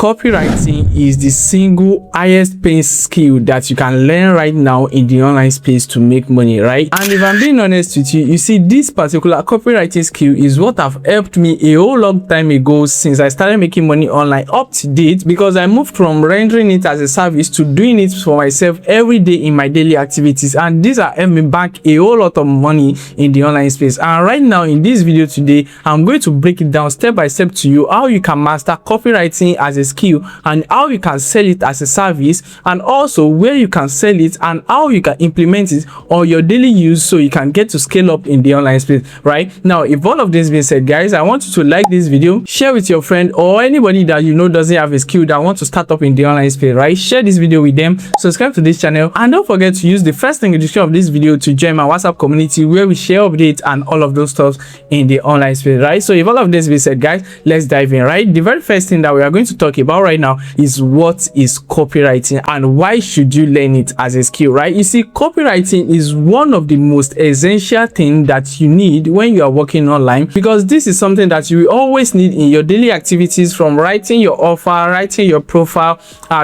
Copywriting is the single highest paying skill that you can learn right now in the online space to make money, right? And if I'm being honest with you, you see, this particular copywriting skill is what have helped me a whole long time ago since I started making money online up to date, because I moved from rendering it as a service to doing it for myself every day in my daily activities, and these are helping me back a whole lot of money in the online space. And right now in this video today, I'm going to break it down step by step to you how you can master copywriting as a skill and how you can sell it as a service, and also where you can sell it and how you can implement it on your daily use so you can get to scale up in the online space. Right now, if all of this being said, guys, I want you to like this video, share with your friend or anybody that you know doesn't have a skill that wants to start up in the online space, right? Share this video with them, subscribe to this channel, and don't forget to use the first link in the description of this video to join my WhatsApp community where we share updates and all of those stuff in the online space, right? So if all of this being said, guys, let's dive in. Right, the very first thing that we are going to talk about right now is what is copywriting and why should you learn it as a skill, right? You see, copywriting is one of the most essential things that you need when you are working online, because this is something that you will always need in your daily activities, from writing your offer, writing your profile,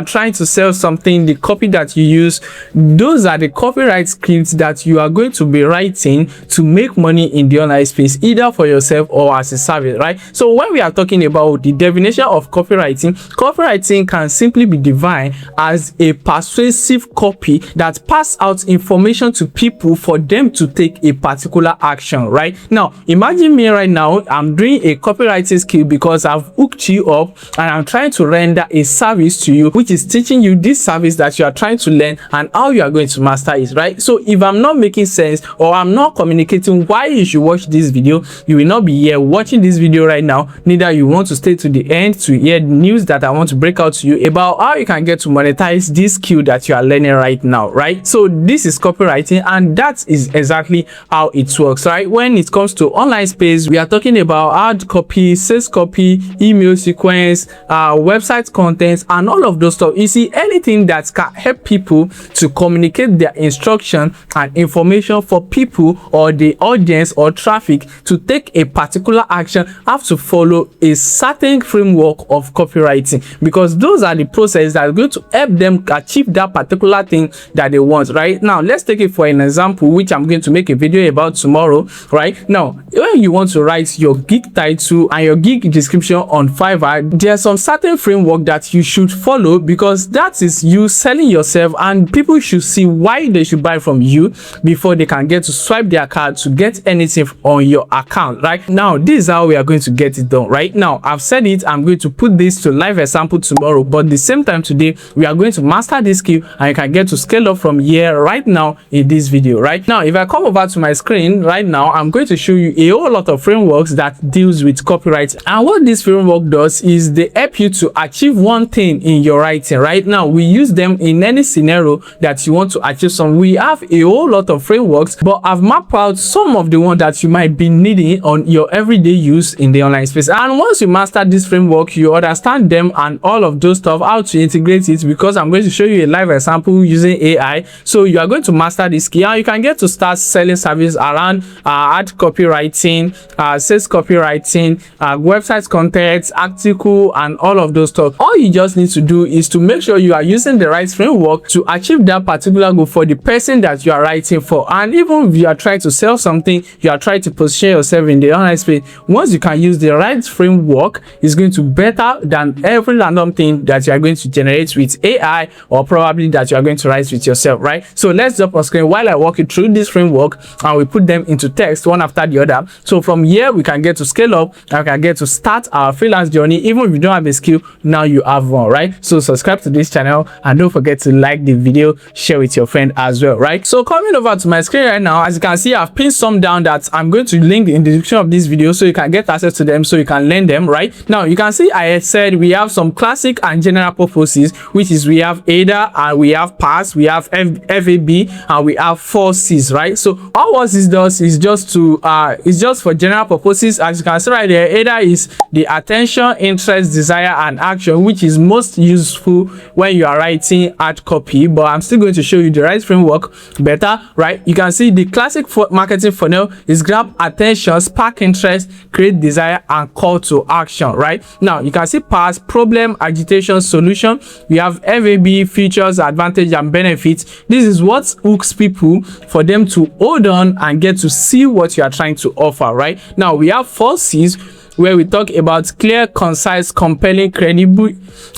trying to sell something, the copy that you use. Those are the copyright scripts that you are going to be writing to make money in the online space, either for yourself or as a service, right? So when we are talking about the definition of copywriting can simply be defined as a persuasive copy that pass out information to people for them to take a particular action. Right now, imagine me right now, I'm doing a copywriting skill because I've hooked you up and I'm trying to render a service to you, which is teaching you this service that you are trying to learn and how you are going to master it, right? So if I'm not making sense or I'm not communicating why you should watch this video, you will not be here watching this video right now, neither you want to stay to the end to hear the news that I want to break out to you about how you can get to monetize this skill that you are learning right now, right? So this is copywriting, and that is exactly how it works, right? When it comes to online space, we are talking about ad copy, sales copy, email sequence, website content, and all of those stuff. You see, anything that can help people to communicate their instruction and information for people or the audience or traffic to take a particular action have to follow a certain framework of copywriting, because those are the process that are going to help them achieve that particular thing that they want. Right now, let's take it for an example, which I'm going to make a video about tomorrow. Right now, when you want to write your gig title and your gig description on Fiverr, there's some certain framework that you should follow, because that is you selling yourself, and people should see why they should buy from you before they can get to swipe their card to get anything on your account. Right now, this is how we are going to get it done. Right now, I've said it, I'm going to put this to live example tomorrow, but the same time today we are going to master this skill and you can get to scale up from here right now in this video. Right now, if I come over to my screen right now, I'm going to show you a whole lot of frameworks that deals with copyright, and what this framework does is they help you to achieve one thing in your writing. Right now, we use them in any scenario that you want to achieve some. We have a whole lot of frameworks, but I've mapped out some of the ones that you might be needing on your everyday use in the online space. And once you master this framework, you understand them and all of those stuff, how to integrate it, because I'm going to show you a live example using AI. So you are going to master this skill and you can get to start selling service around ad copywriting, sales copywriting, website content, article, and all of those stuff. All you just need to do is to make sure you are using the right framework to achieve that particular goal for the person that you are writing for. And even if you are trying to sell something, you are trying to position yourself in the online space, once you can use the right framework, it's going to be better than every random thing that you are going to generate with AI, or probably that you are going to write with yourself, right? So let's jump on screen while I walk you through this framework and we put them into text one after the other. So from here we can get to scale up and we can get to start our freelance journey. Even if you don't have a skill, now you have one, right? So subscribe to this channel and don't forget to like the video, share with your friend as well, right? So coming over to my screen right now, as you can see, I've pinned some down that I'm going to link in the description of this video so you can get access to them, so you can learn them. Right now, you can see I said we have some classic and general purposes, which is we have ADA and we have PASS, we have FAB, and we have 4Cs, right? So all what this does is just to it's just for general purposes. As you can see right there, ADA is the attention, interest, desire, and action, which is most useful when you are writing ad copy, but I'm still going to show you the right framework better. Right, you can see the classic marketing funnel is grab attention, spark interest, create desire, and call to action. Right now, you can see PASS problem, agitation, solution. We have FAB, features, advantage, and benefits. This is what hooks people for them to hold on and get to see what you are trying to offer, right? Now we have 4 C's, where we talk about clear, concise, compelling, credible,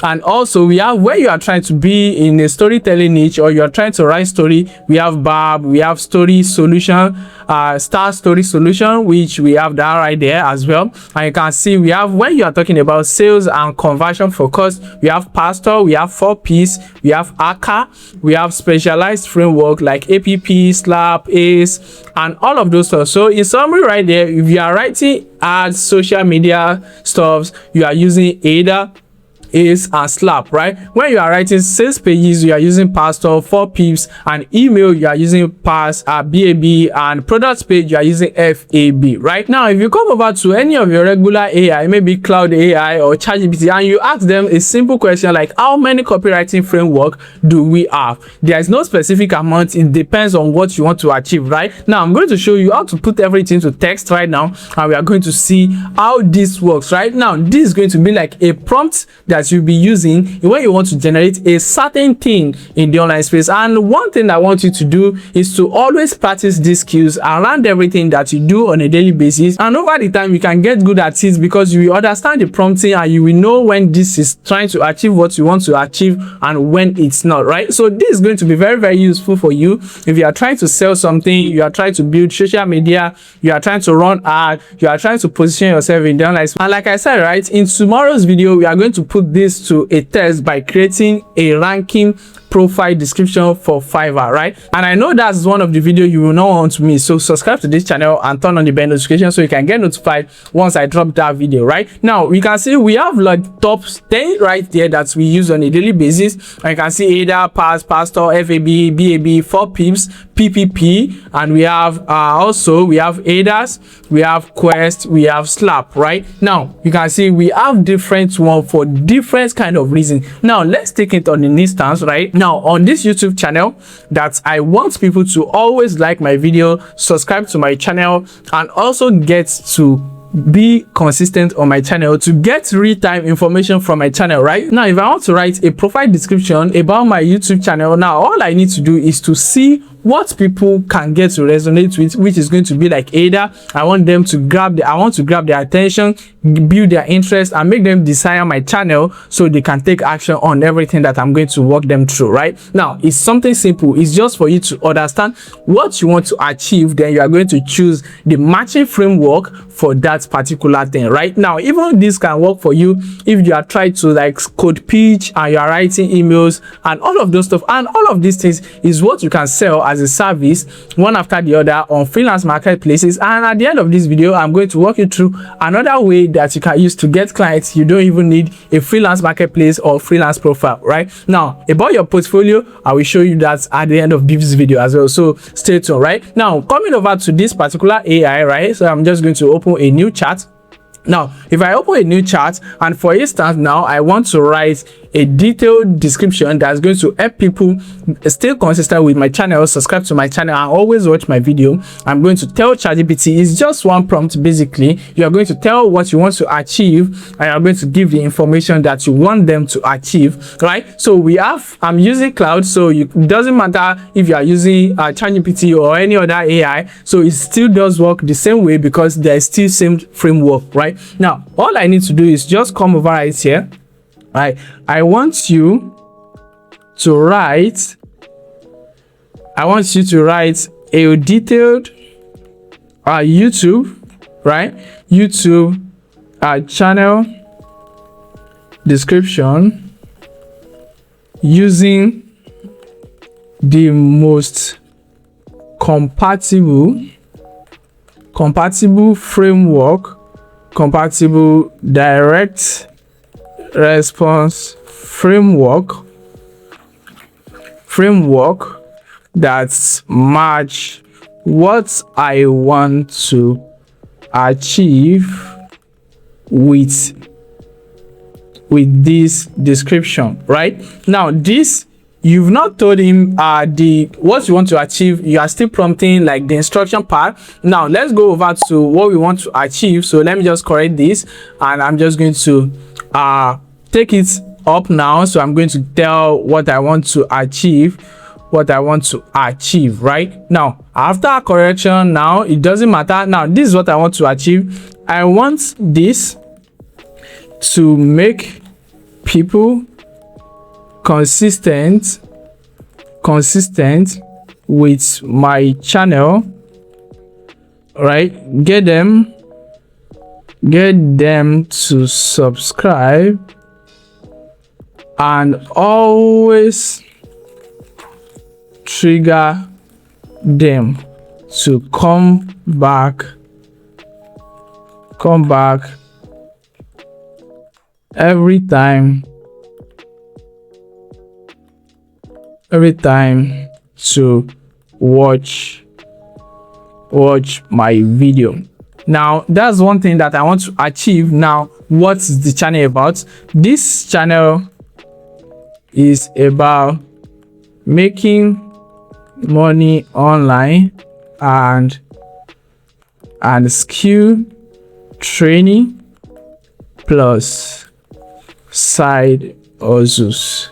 and also we have where you are trying to be in a storytelling niche, or you are trying to write story. We have verb, we have story solution, star story solution, which we have that right there as well. And you can see we have when you are talking about sales and conversion focus, we have pastor, we have 4Ps, we have ACA, we have specialized framework like APP, SLAP, ACE, and all of those stuff. So in summary right there, if you are writing ads, social media stuffs, you are using either ACE and SLAP, right? When you are writing sales pages, you are using pastor, 4Pips, and email, you are using pass, BAB, and products page, you are using FAB, right? Now if you come over to any of your regular AI, maybe cloud AI or ChatGPT, and you ask them a simple question like how many copywriting framework do we have, there is no specific amount. It depends on what you want to achieve, right? Now I'm going to show you how to put everything to text right now, and we are going to see how this works. Right now this is going to be like a prompt that you'll be using when you want to generate a certain thing in the online space. And one thing I want you to do is to always practice these skills around everything that you do on a daily basis, and over the time you can get good at it because you will understand the prompting and you will know when this is trying to achieve what you want to achieve and when it's not, right? So this is going to be very, very useful for you if you are trying to sell something, you are trying to build social media, you are trying to run ad, you are trying to position yourself in the online space. And like I said, right, in tomorrow's video we are going to put this to a test by creating a ranking profile description for Fiverr, right? And I know that's one of the videos you will not want to miss, so subscribe to this channel and turn on the bell notification so you can get notified once I drop that video. Right now we can see we have like top 10 right there that we use on a daily basis, and you can see either pass, pastor, FAB, BAB, 4Pips, PPP, and we have also we have ADAS, we have Quest, we have SLAP. Right now you can see we have different one for different kind of reason. Now let's take it on an instance. Right now on this YouTube channel that I want people to always like my video, subscribe to my channel, and also get to be consistent on my channel to get real-time information from my channel. Right now if I want to write a profile description about my YouTube channel, now all I need to do is to see what people can get to resonate with, which is going to be like either I want them to grab their attention, build their interest, and make them desire my channel so they can take action on everything that I'm going to walk them through. Right now it's something simple. It's just for you to understand what you want to achieve, then you are going to choose the matching framework for that particular thing. Right now even this can work for you if you are trying to like code pitch and you are writing emails and all of those stuff, and all of these things is what you can sell as a service one after the other on freelance marketplaces. And at the end of this video I'm going to walk you through another way that you can use to get clients. You don't even need a freelance marketplace or freelance profile. Right now about your portfolio, I will show you that at the end of this video as well, so stay tuned. Right now coming over to this particular AI, right, so I'm just going to open a new chat. Now if I open a new chat, and for instance now I want to write a detailed description that's going to help people stay consistent with my channel, subscribe to my channel, and always watch my video, I'm going to tell ChatGPT, it's just one prompt. Basically you are going to tell what you want to achieve and you're going to give the information that you want them to achieve. Right, so we have I'm using cloud, so it doesn't matter if you are using ChatGPT or any other AI, so it still does work the same way because there's still same framework. Right now all I need to do is just come over right here. Right, I want you to write a detailed YouTube, right, YouTube channel description using the most compatible framework, compatible direct response framework that match what I want to achieve with this description. Right now this you've not told him what you want to achieve, you are still prompting like the instruction part. Now let's go over to what we want to achieve. So let me just correct this, and I'm just going to take it up now. So I'm going to tell what I want to achieve, right now. After correction, now it doesn't matter. Now this is what I want to achieve. I want this to make people consistent with my channel, right? Get them to subscribe and always trigger them to come back every time to watch my video. Now that's one thing that I want to achieve. Now what's the channel about? This channel is about making money online and skill training plus side hustles.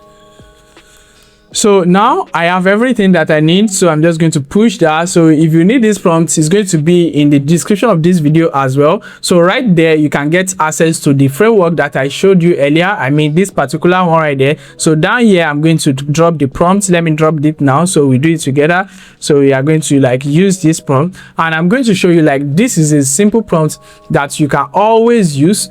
So now I have everything that I need, so I'm just going to push that. So if you need this prompt, it's going to be in the description of this video as well. So right there you can get access to the framework that I showed you earlier. I mean this particular one right there. So down here I'm going to drop the prompt. Let me drop it now so we do it together. So we are going to like use this prompt, and I'm going to show you like this is a simple prompt that you can always use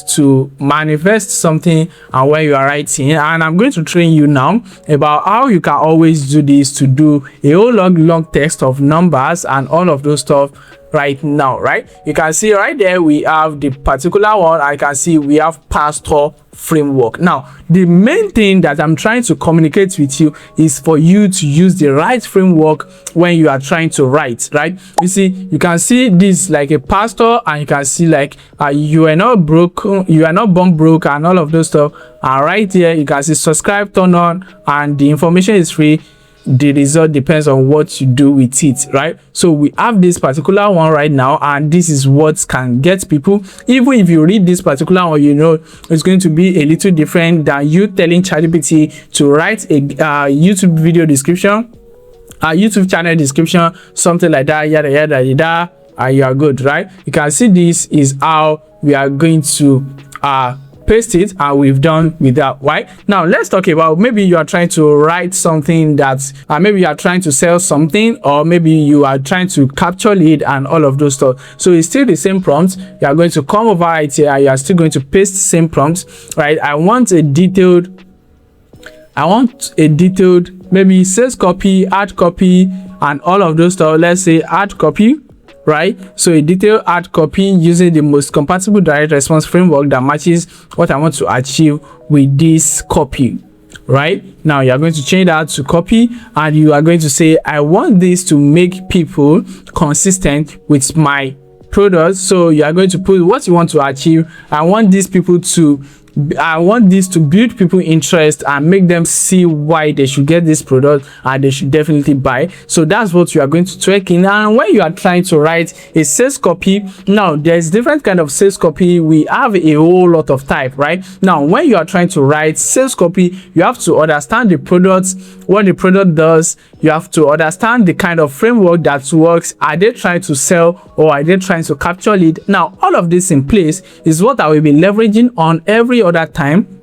to manifest something and when you are writing. And I'm going to train you now about how you can always do this, to do a whole long text of numbers and all of those stuff right now. Right, you can see right there we have the particular one. I can see we have pastor framework. Now the main thing that I'm trying to communicate with you is for you to use the right framework when you are trying to write. Right, you see, you can see this like a pastor, and you can see like you are not broke, you are not born broke, and all of those stuff. And right here you can see subscribe, turn on, and the information is free. The result depends on what you do with it, right? So we have this particular one right now, and this is what can get people. Even if you read this particular one, you know it's going to be a little different than you telling ChatGPT to write a YouTube video description, a YouTube channel description, something like that, yada yada yada, and you are good, right? You can see this is how we are going to paste it, and we've done with that. Right now let's talk about, maybe you are trying to write something that maybe you are trying to sell something, or maybe you are trying to capture lead and all of those stuff. So it's still the same prompt. You are going to come over right here, and you are still going to paste the same prompt, right? I want a detailed maybe sales copy, ad copy, and all of those stuff. Let's say ad copy, right? So a detailed ad copy using the most compatible direct response framework that matches what I want to achieve with this copy. Right now you are going to change that to copy, and you are going to say I want this to make people consistent with my product. So you are going to put what you want to achieve. I want this to build people interest and make them see why they should get this product and they should definitely buy. So that's what you are going to track in. And when you are trying to write a sales copy, now there's different kind of sales copy. We have a whole lot of type. Right now when you are trying to write sales copy, you have to understand the product, what the product does. You have to understand the kind of framework that works. Are they trying to sell, or are they trying to capture lead? Now all of this in place is what I will be leveraging on every other time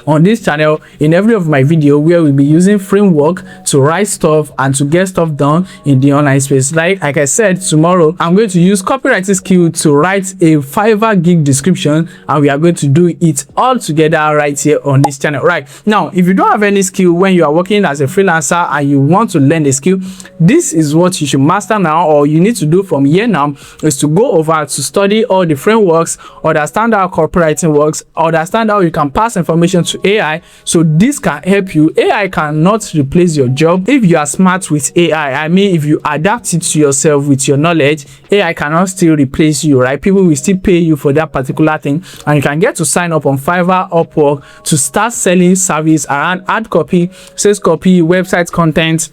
on this channel, in every of my video, where we'll be using framework to write stuff and to get stuff done in the online space. Like I said, tomorrow I'm going to use copywriting skill to write a Fiverr gig description, and we are going to do it all together right here on this channel. Right now, if you don't have any skill when you are working as a freelancer and you want to learn a skill, this is what you should master now, or you need to do from here now, is to go over to study all the frameworks, understand how copywriting works, understand how you can pass information to AI. So this can help you. AI cannot replace your job if you are smart with AI. I mean, if you adapt it to yourself with your knowledge, AI cannot still replace you, right? People will still pay you for that particular thing, and you can get to sign up on Fiverr, Upwork to start selling service around ad copy, sales copy, website content,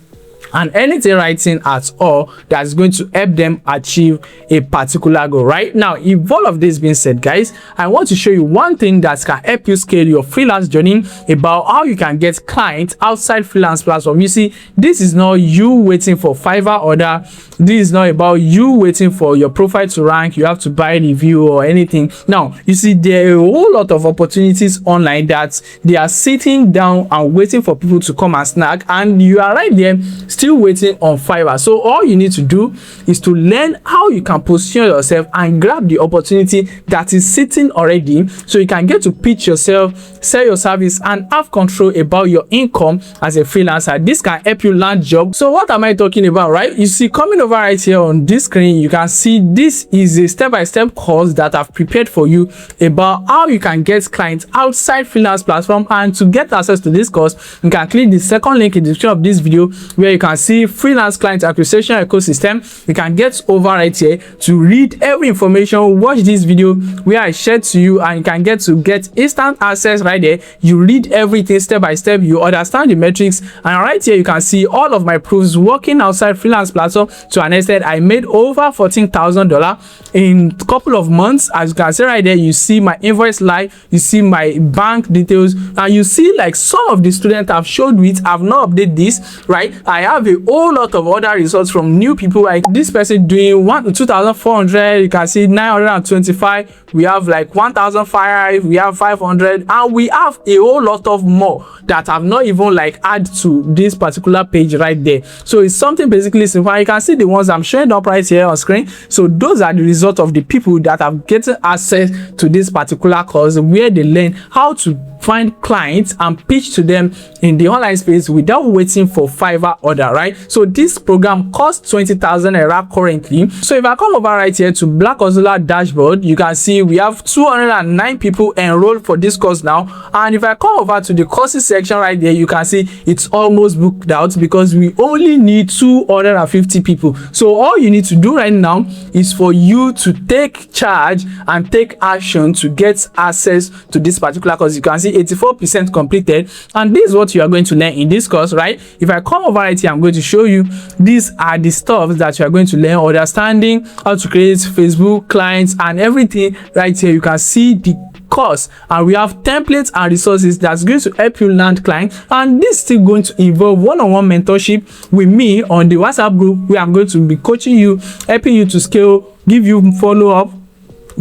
and anything writing at all that's going to help them achieve a particular goal. Right now, if all of this being said, guys, I want to show you one thing that can help you scale your freelance journey, about how you can get clients outside freelance platform. You see, this is not you waiting for Fiverr order. This is not about you waiting for your profile to rank. You have to buy review or anything. Now, you see, there are a whole lot of opportunities online that they are sitting down and waiting for people to come and snag, and you are right there still waiting on Fiverr. So all you need to do is to learn how you can position yourself and grab the opportunity that is sitting already, so you can get to pitch yourself, sell your service, and have control about your income as a freelancer. This can help you land job. So what am I talking about, right? You see, coming over right here on this screen, you can see this is a step-by-step course that I've prepared for you about how you can get clients outside freelance platform. And to get access to this course, you can click the second link in the description of this video, where you can see freelance client acquisition ecosystem. You can get over right here to read every information, watch this video where I shared to you, and you can get instant access right there. You read everything step by step, you understand the metrics, and right here you can see all of my proofs working outside freelance platform. To an extent, I made over $14,000 in a couple of months. As you can see right there, you see my invoice live, you see my bank details, and you see like some of the students I've showed with. I've not updated this, right? I have a whole lot of other results from new people, like this person doing 2,400. You can see 925. We have like 1,005. We have 500, and we have a whole lot of more that I've not even like add to this particular page right there. So it's something basically simple. You can see the ones I'm showing up right here on screen. So those are the result of the people that have getting access to this particular course, where they learn how to find clients and pitch to them in the online space without waiting for Fiverr order, right? So this program costs 20,000 naira currently. So if I come over right here to Black Hustlr dashboard, you can see we have 209 people enrolled for this course now. And if I come over to the courses section right there, you can see it's almost booked out because we only need 250 people. So all you need to do right now is for you to take charge and take action to get access to this particular course. You can see 84% completed, and this is what you are going to learn in this course, right? If I come over right here, I'm going to show you these are the stuff that you are going to learn: understanding how to create Facebook clients and everything. Right here you can see the course, and we have templates and resources that's going to help you land clients. And this is still going to involve one-on-one mentorship with me on the WhatsApp group, where I'm going to be coaching you, helping you to scale, give you follow-up,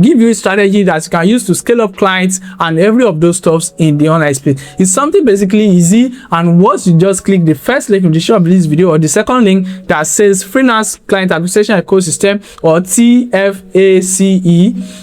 give you a strategy that you can use to scale up clients and every of those stuffs in the online space. It's something basically easy, and once you just click the first link in the description of this video, or the second link that says freelance client acquisition ecosystem, or TFACE,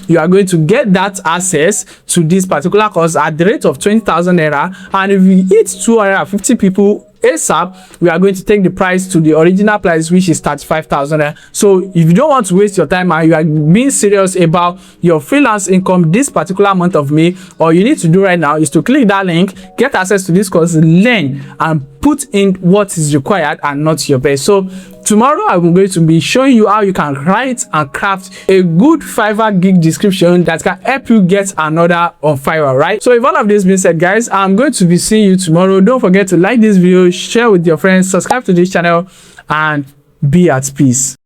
you are going to get that access to this particular course at the rate of 20,000 naira. And if you hit 250 people ASAP, we are going to take the price to the original price, which is 35,000. So if you don't want to waste your time and you are being serious about your freelance income this particular month of May, all you need to do right now is to click that link, get access to this course, learn and put in what is required and not your best. So tomorrow I'm going to be showing you how you can write and craft a good Fiverr gig description that can help you get another on Fiverr, right? So if all of this being said, guys, I'm going to be seeing you tomorrow. Don't forget to like this video, share with your friends, subscribe to this channel, and be at peace.